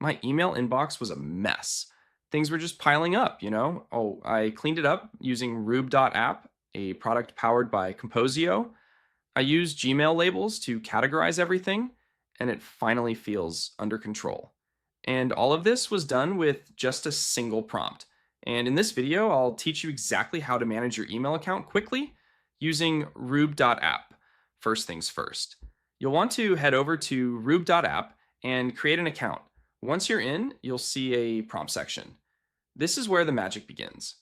My email inbox was a mess. Things were just piling up. Oh, I cleaned it up using Rube.app, a product powered by Composio. I used Gmail labels to categorize everything, and it finally feels under control. And all of this was done with just a single prompt. And in this video, I'll teach you exactly how to manage your email account quickly using Rube.app. First things first. You'll want to head over to Rube.app and create an account. Once you're in, you'll see a prompt section. This is where the magic begins.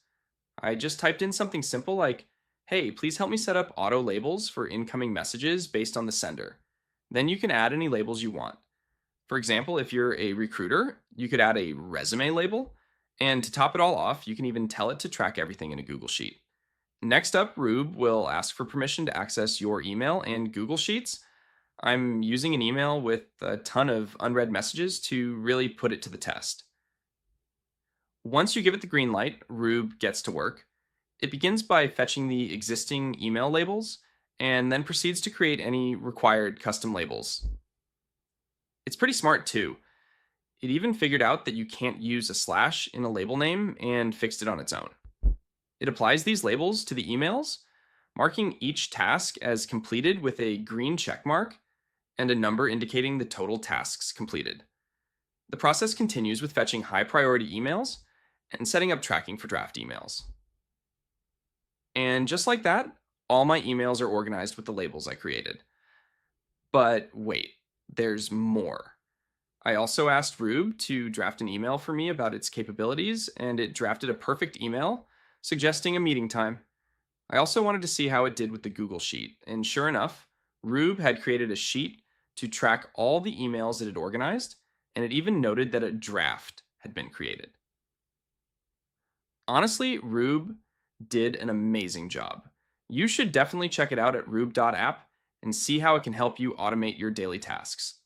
I just typed in something simple like, hey, please help me set up auto labels for incoming messages based on the sender. Then you can add any labels you want. For example, if you're a recruiter, you could add a resume label. And to top it all off, you can even tell it to track everything in a Google Sheet. Next up, Rube will ask for permission to access your email and Google Sheets. I'm using an email with a ton of unread messages to really put it to the test. Once you give it the green light, Rube gets to work. It begins by fetching the existing email labels and then proceeds to create any required custom labels. It's pretty smart too. It even figured out that you can't use a slash in a label name and fixed it on its own. It applies these labels to the emails, marking each task as completed with a green check mark and a number indicating the total tasks completed. The process continues with fetching high priority emails and setting up tracking for draft emails. And just like that, all my emails are organized with the labels I created. But wait, there's more. I also asked Rube to draft an email for me about its capabilities, and it drafted a perfect email suggesting a meeting time. I also wanted to see how it did with the Google Sheet, and sure enough, Rube had created a sheet to track all the emails it had organized, and it even noted that a draft had been created. Honestly, Rube did an amazing job. You should definitely check it out at Rube.app and see how it can help you automate your daily tasks.